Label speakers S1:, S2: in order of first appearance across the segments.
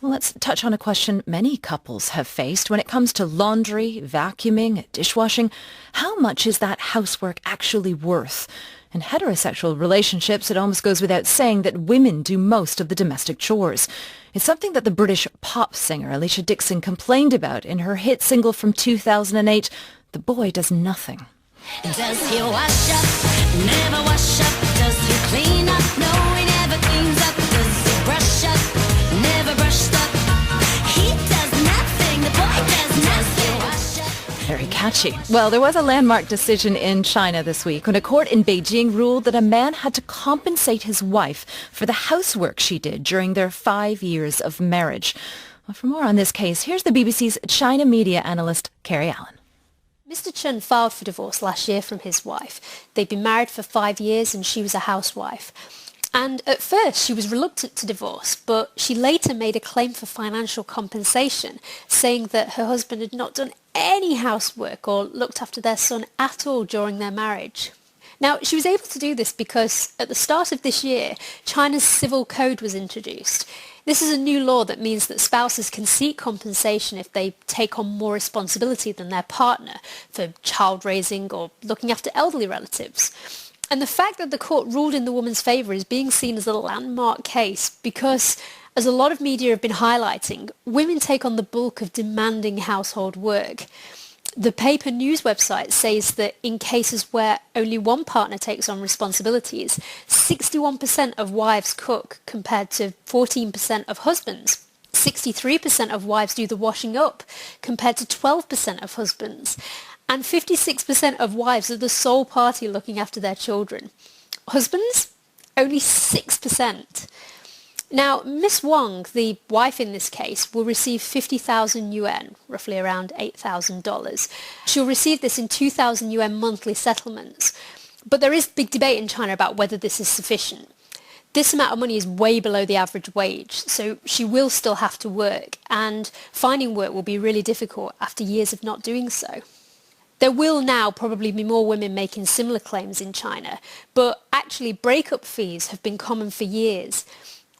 S1: Well, let's touch on a question many couples have faced when it comes to laundry, vacuuming, dishwashing. How much is that housework actually worth? In heterosexual relationships, it almost goes without saying that women do most of the domestic chores. It's something that the British pop singer Alicia Dixon complained about in her hit single from 2008, The Boy Does Nothing.
S2: Does he wash up? Never wash up. Does he clean up? No, he never cleans up. Does he brush up? Never brushed up. He does nothing. The boy does nothing. Wash up.
S1: Very catchy. Well, there was a landmark decision in China this week when a court in Beijing ruled that a man had to compensate his wife for the housework she did during their 5 years of marriage. Well, for more on this case, here's the BBC's China media analyst, Carrie Allen.
S3: Mr. Chen filed for divorce last year from his wife. They'd been married for 5 years and she was a housewife. And at first she was reluctant to divorce, but she later made a claim for financial compensation, saying that her husband had not done any housework or looked after their son at all during their marriage. Now, she was able to do this because at the start of this year, China's civil code was introduced. This is a new law that means that spouses can seek compensation if they take on more responsibility than their partner for child raising or looking after elderly relatives. And the fact that the court ruled in the woman's favour is being seen as a landmark case because, as a lot of media have been highlighting, women take on the bulk of demanding household work. The paper news website says that in cases where only one partner takes on responsibilities, 61% of wives cook compared to 14% of husbands. 63% of wives do the washing up compared to 12% of husbands. And 56% of wives are the sole party looking after their children. Husbands? Only 6%. Now, Miss Wang, the wife in this case, will receive 50,000 yuan, roughly around $8,000. She'll receive this in 2,000 yuan monthly settlements. But there is big debate in China about whether this is sufficient. This amount of money is way below the average wage, so she will still have to work, and finding work will be really difficult after years of not doing so. There will now probably be more women making similar claims in China, but actually breakup fees have been common for years.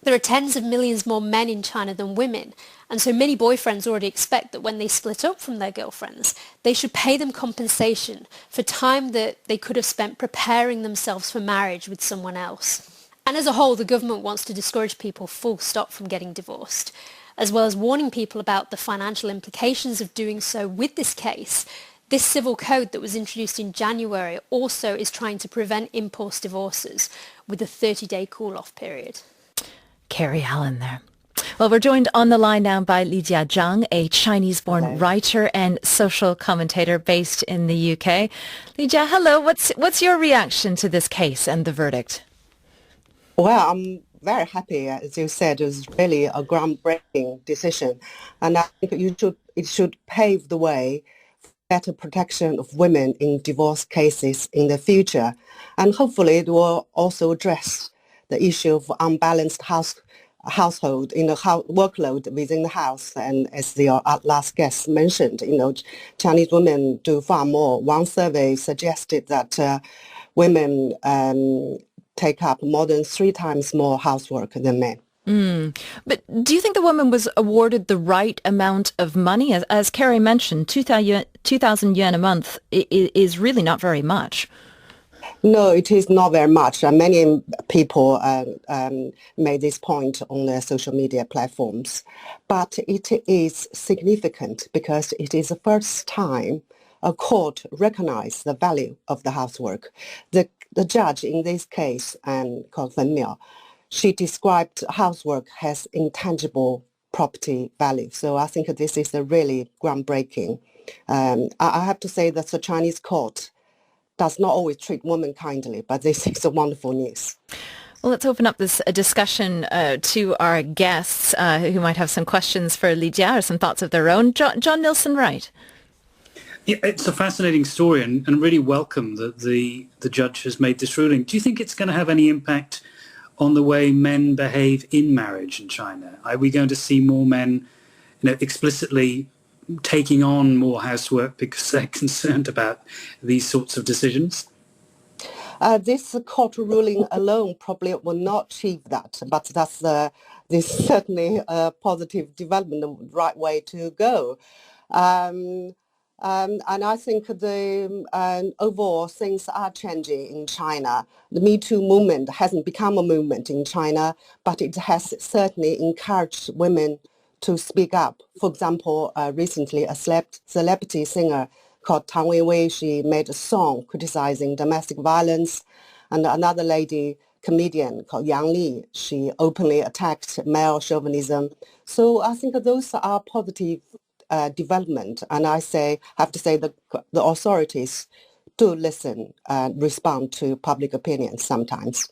S3: There are tens of millions more men in China than women, and so many boyfriends already expect that when they split up from their girlfriends, they should pay them compensation for time that they could have spent preparing themselves for marriage with someone else. And as a whole, the government wants to discourage people full stop from getting divorced, as well as warning people about the financial implications of doing so with this case. This civil code that was introduced in January also is trying to prevent impulse divorces with a 30-day cool-off period.
S1: Carrie Allen there. Well, we're joined on the line now by Lijia Zhang, a Chinese-born writer and social commentator based in the UK. Lijia, hello. What's your reaction to this case and the verdict?
S4: Well, I'm very happy. As you said, it was really a groundbreaking decision. And I think it should pave the way for better protection of women in divorce cases in the future. And hopefully it will also address the issue of unbalanced household, workload within the house. And as the last guest mentioned, Chinese women do far more. One survey suggested that women take up more than 3 times more housework than men.
S1: But do you think the woman was awarded the right amount of money? As Carrie mentioned, 2,000 yuan a month is really not very much.
S4: No, it is not very much. Many people made this point on their social media platforms. But it is significant because it is the first time a court recognized the value of the housework. The judge in this case, called Fen Miao, she described housework as intangible property value. So I think this is a really groundbreaking. I have to say that the Chinese court does not always treat women kindly, but this is a wonderful news.
S1: Well, let's open up this discussion to our guests who might have some questions for Lijia or some thoughts of their own. John Nilsson Wright.
S5: Yeah, it's a fascinating story and really welcome that the judge has made this ruling. Do you think it's going to have any impact on the way men behave in marriage in China? Are we going to see more men explicitly taking on more housework because they're concerned about these sorts of decisions?
S4: This court ruling alone probably will not achieve that, but this is certainly a positive development, the right way to go. And I think overall things are changing in China. The Me Too movement hasn't become a movement in China, but it has certainly encouraged women to speak up. For example, recently a celebrity singer called Tang Weiwei, she made a song criticizing domestic violence, and another lady comedian called Yang Li, she openly attacked male chauvinism. So I think those are positive development, and have to say that the authorities do listen and respond to public opinion sometimes.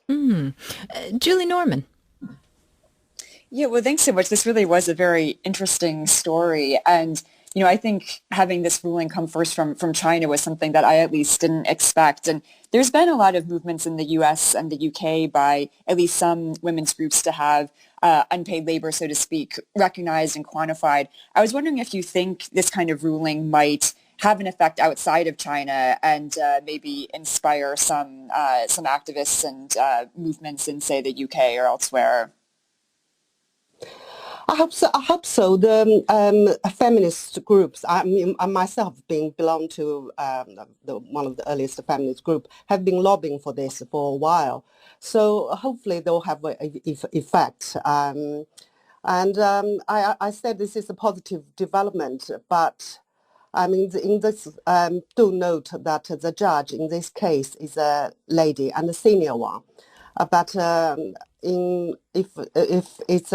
S1: Julie Norman.
S6: Yeah, well, thanks so much. This really was a very interesting story. And, I think having this ruling come first from China was something that I at least didn't expect. And there's been a lot of movements in the US and the UK by at least some women's groups to have unpaid labor, so to speak, recognized and quantified. I was wondering if you think this kind of ruling might have an effect outside of China and maybe inspire some activists and movements in, say, the UK or elsewhere.
S4: I hope so. The feminist groups, I myself belong to one of the earliest feminist group, have been lobbying for this for a while. So hopefully they'll have an effect. I said this is a positive development, but in this, do note that the judge in this case is a lady and a senior one. But if it's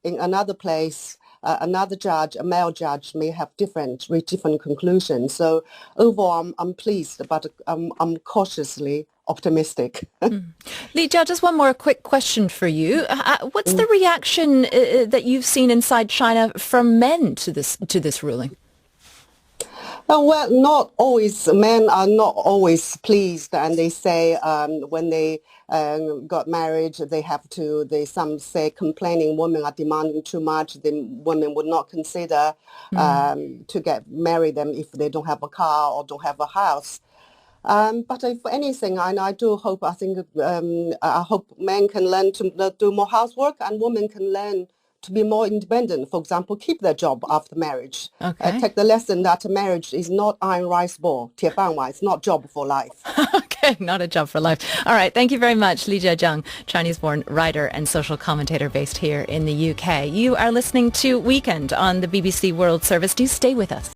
S4: in another place, another judge, a male judge, may have different conclusions. So overall, I'm pleased, but I'm cautiously optimistic.
S1: Li Jia, just one more quick question for you. What's the reaction that you've seen inside China from men to this ruling?
S4: Well, not always. Men are not always pleased, and they say when they got married, some say complaining women are demanding too much. The women would not consider to marry them if they don't have a car or don't have a house. But if anything, I hope men can learn to do more housework, and women can learn to be more independent. For example, keep their job after marriage.
S1: Okay.
S4: Take the lesson that marriage is not iron rice bowl, 铁饭碗. It's not job for life.
S1: Okay, not a job for life. All right, thank you very much, Li Jia Zhang, Chinese-born writer and social commentator based here in the UK. You are listening to Weekend on the BBC World Service. Do stay with us.